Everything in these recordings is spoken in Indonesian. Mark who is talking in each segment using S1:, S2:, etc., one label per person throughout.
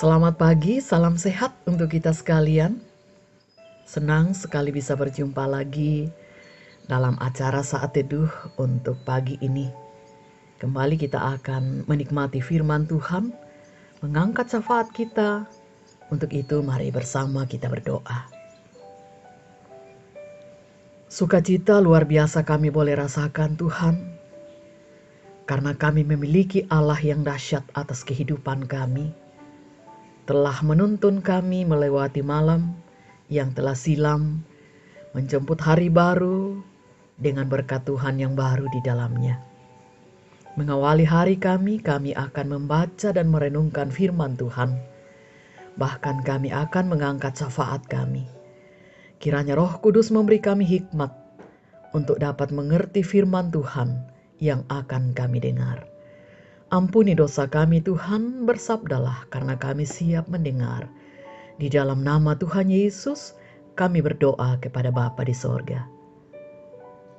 S1: Selamat pagi, salam sehat untuk kita sekalian. Senang sekali bisa berjumpa lagi dalam acara Saat Teduh untuk pagi ini. Kembali kita akan menikmati firman Tuhan, mengangkat syafaat kita. Untuk itu mari bersama kita berdoa. Sukacita luar biasa kami boleh rasakan Tuhan, karena kami memiliki Allah yang dahsyat atas kehidupan kami. Telah menuntun kami melewati malam yang telah silam, menjemput hari baru dengan berkat Tuhan yang baru di dalamnya. Mengawali hari kami akan membaca dan merenungkan firman Tuhan. Bahkan kami akan mengangkat syafaat kami. Kiranya Roh Kudus memberi kami hikmat untuk dapat mengerti firman Tuhan yang akan kami dengar. Ampuni dosa kami Tuhan, bersabdalah karena kami siap mendengar. Di dalam nama Tuhan Yesus, kami berdoa kepada Bapa di sorga.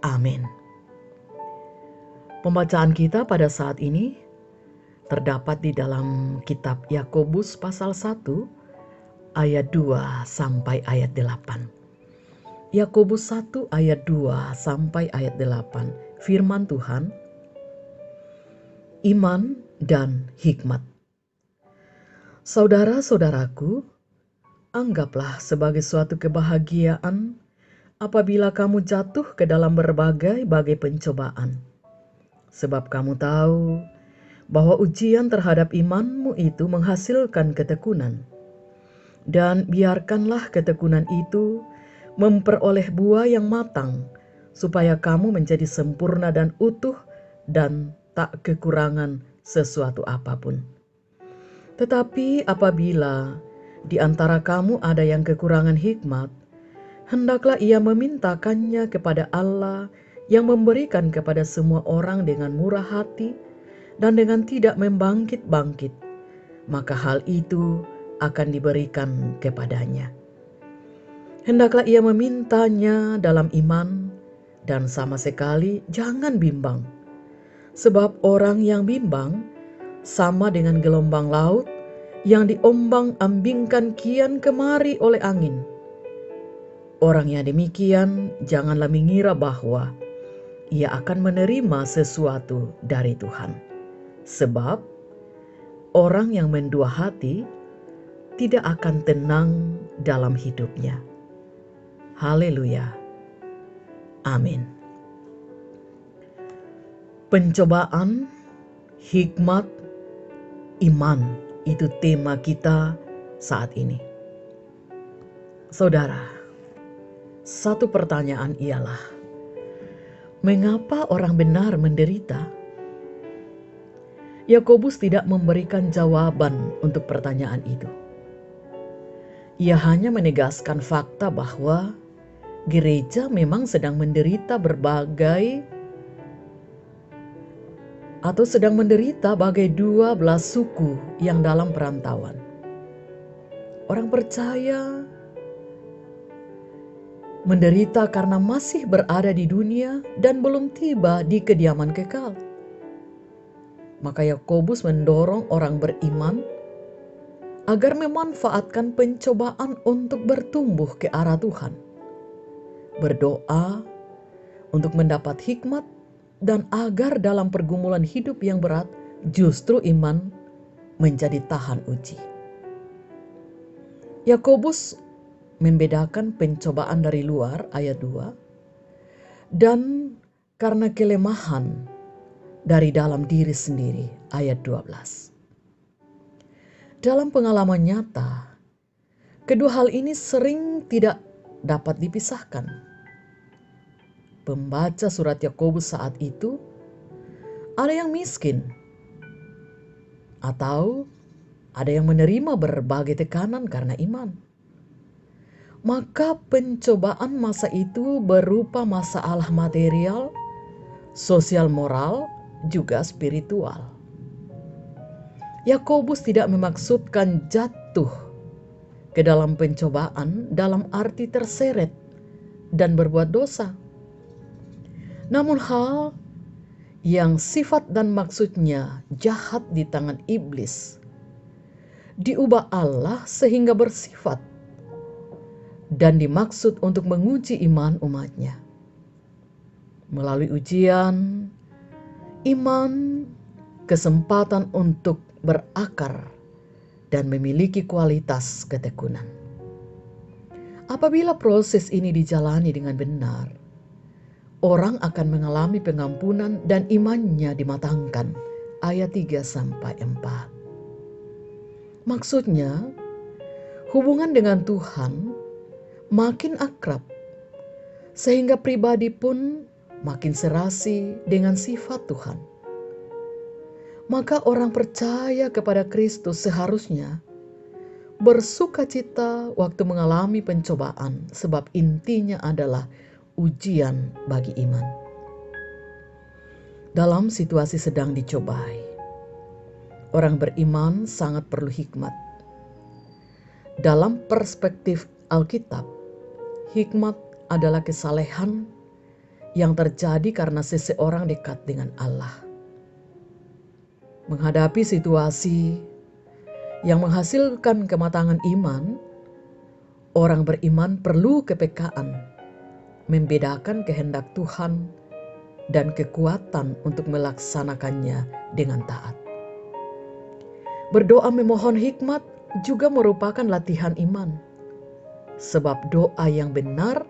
S1: Amin. Pembacaan kita pada saat ini terdapat di dalam kitab Yakobus pasal 1 ayat 2 sampai ayat 8. Yakobus 1 ayat 2 sampai ayat 8. Firman Tuhan, iman dan hikmat. Saudara-saudaraku, anggaplah sebagai suatu kebahagiaan apabila kamu jatuh ke dalam berbagai pencobaan. Sebab kamu tahu bahwa ujian terhadap imanmu itu menghasilkan ketekunan. Dan biarkanlah ketekunan itu memperoleh buah yang matang, supaya kamu menjadi sempurna dan utuh dan tak kekurangan sesuatu apapun. Tetapi apabila di antara kamu ada yang kekurangan hikmat, hendaklah ia memintakannya kepada Allah yang memberikan kepada semua orang dengan murah hati dan dengan tidak membangkit-bangkit, maka hal itu akan diberikan kepadanya. Hendaklah ia memintanya dalam iman dan sama sekali jangan bimbang. Sebab orang yang bimbang sama dengan gelombang laut yang diombang-ambingkan kian kemari oleh angin. Orang yang demikian janganlah mengira bahwa ia akan menerima sesuatu dari Tuhan. Sebab orang yang mendua hati tidak akan tenang dalam hidupnya. Haleluya. Amin. Pencobaan, hikmat, iman, itu tema kita saat ini. Saudara, satu pertanyaan ialah, mengapa orang benar menderita? Yakobus tidak memberikan jawaban untuk pertanyaan itu. Ia hanya menegaskan fakta bahwa gereja memang sedang menderita bagai 12 suku yang dalam perantauan. Orang percaya menderita karena masih berada di dunia dan belum tiba di kediaman kekal. Maka Yakobus mendorong orang beriman agar memanfaatkan pencobaan untuk bertumbuh ke arah Tuhan. Berdoa untuk mendapat hikmat dan agar dalam pergumulan hidup yang berat justru iman menjadi tahan uji. Yakobus membedakan pencobaan dari luar ayat 2 dan karena kelemahan dari dalam diri sendiri ayat 12. Dalam pengalaman nyata, kedua hal ini sering tidak dapat dipisahkan. Pembaca surat Yakobus saat itu ada yang miskin atau ada yang menerima berbagai tekanan karena iman. Maka pencobaan masa itu berupa masalah material, sosial moral, juga spiritual. Yakobus tidak memaksudkan jatuh ke dalam pencobaan dalam arti terseret dan berbuat dosa. Namun hal yang sifat dan maksudnya jahat di tangan iblis diubah Allah sehingga bersifat dan dimaksud untuk menguji iman umatnya. Melalui ujian, iman, kesempatan untuk berakar dan memiliki kualitas ketekunan. Apabila proses ini dijalani dengan benar, orang akan mengalami pengampunan dan imannya dimatangkan. Ayat 3-4. Maksudnya, hubungan dengan Tuhan makin akrab, sehingga pribadi pun makin serasi dengan sifat Tuhan. Maka orang percaya kepada Kristus seharusnya bersukacita waktu mengalami pencobaan, sebab intinya adalah ujian bagi iman. Dalam situasi sedang dicobai, orang beriman sangat perlu hikmat. Dalam perspektif Alkitab, hikmat adalah kesalehan yang terjadi karena seseorang dekat dengan Allah. Menghadapi situasi yang menghasilkan kematangan iman, orang beriman perlu kepekaan, membedakan kehendak Tuhan dan kekuatan untuk melaksanakannya dengan taat. Berdoa memohon hikmat juga merupakan latihan iman, sebab doa yang benar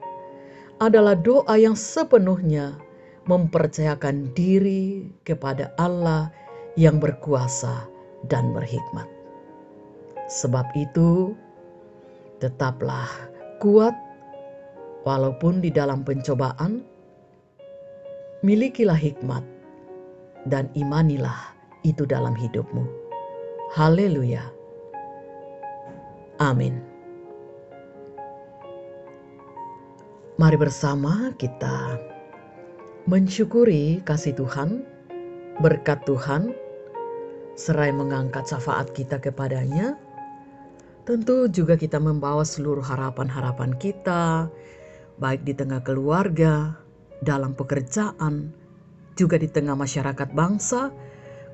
S1: adalah doa yang sepenuhnya mempercayakan diri kepada Allah yang berkuasa dan berhikmat. Sebab itu, tetaplah kuat walaupun di dalam pencobaan, milikilah hikmat dan imanilah itu dalam hidupmu. Haleluya. Amin. Mari bersama kita mensyukuri kasih Tuhan, berkat Tuhan, serai mengangkat syafaat kita kepadanya. Tentu juga kita membawa seluruh harapan-harapan kita, baik di tengah keluarga, dalam pekerjaan, juga di tengah masyarakat bangsa,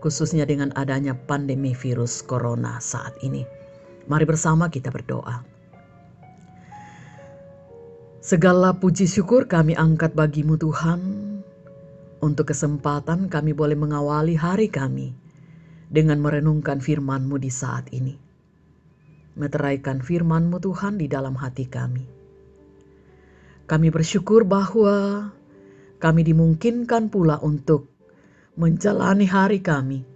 S1: khususnya dengan adanya pandemi virus corona saat ini. Mari bersama kita berdoa. Segala puji syukur kami angkat bagimu Tuhan, untuk kesempatan kami boleh mengawali hari kami dengan merenungkan firman-Mu di saat ini. Meteraikan firman-Mu Tuhan di dalam hati kami. Kami bersyukur bahwa kami dimungkinkan pula untuk menjalani hari kami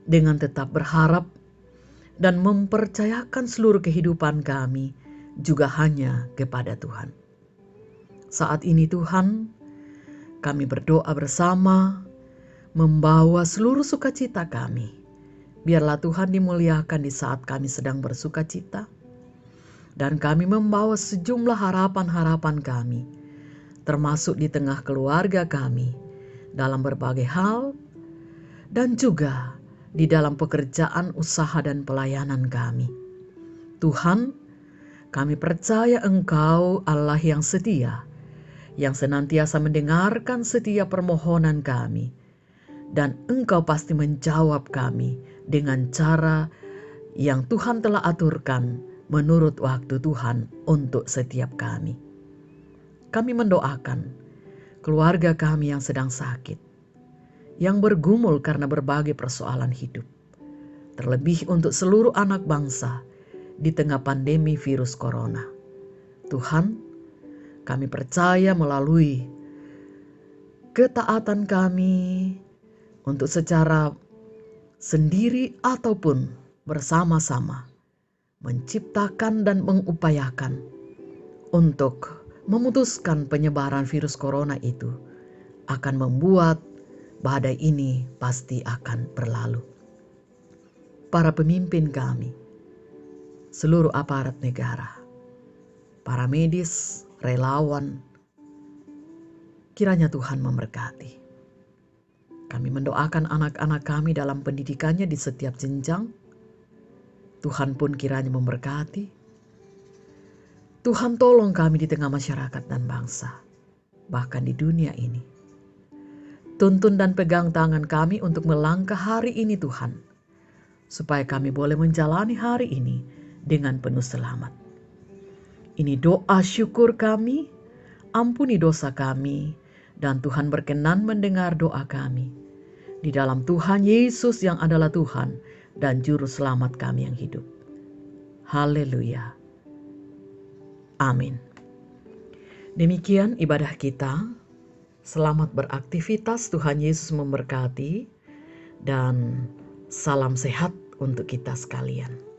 S1: dengan tetap berharap dan mempercayakan seluruh kehidupan kami juga hanya kepada Tuhan. Saat ini Tuhan, kami berdoa bersama, membawa seluruh sukacita kami. Biarlah Tuhan dimuliakan di saat kami sedang bersukacita. Dan kami membawa sejumlah harapan-harapan kami, termasuk di tengah keluarga kami, dalam berbagai hal, dan juga di dalam pekerjaan, usaha, dan pelayanan kami. Tuhan, kami percaya Engkau Allah yang setia, yang senantiasa mendengarkan setiap permohonan kami, dan Engkau pasti menjawab kami dengan cara yang Tuhan telah aturkan menurut waktu Tuhan untuk setiap kami. Kami mendoakan keluarga kami yang sedang sakit, yang bergumul karena berbagai persoalan hidup, terlebih untuk seluruh anak bangsa di tengah pandemi virus corona. Tuhan, kami percaya melalui ketaatan kami untuk secara sendiri ataupun bersama-sama menciptakan dan mengupayakan untuk memutuskan penyebaran virus corona itu akan membuat badai ini pasti akan berlalu. Para pemimpin kami, seluruh aparat negara, para medis, relawan, kiranya Tuhan memberkati. Kami mendoakan anak-anak kami dalam pendidikannya di setiap jenjang. Tuhan pun kiranya memberkati. Tuhan tolong kami di tengah masyarakat dan bangsa, bahkan di dunia ini. Tuntun dan pegang tangan kami untuk melangkah hari ini Tuhan, supaya kami boleh menjalani hari ini dengan penuh selamat. Ini doa syukur kami, ampuni dosa kami, dan Tuhan berkenan mendengar doa kami. Di dalam Tuhan Yesus yang adalah Tuhan dan Juru Selamat kami yang hidup. Haleluya. Amin. Demikian ibadah kita. Selamat beraktivitas, Tuhan Yesus memberkati, dan salam sehat untuk kita sekalian.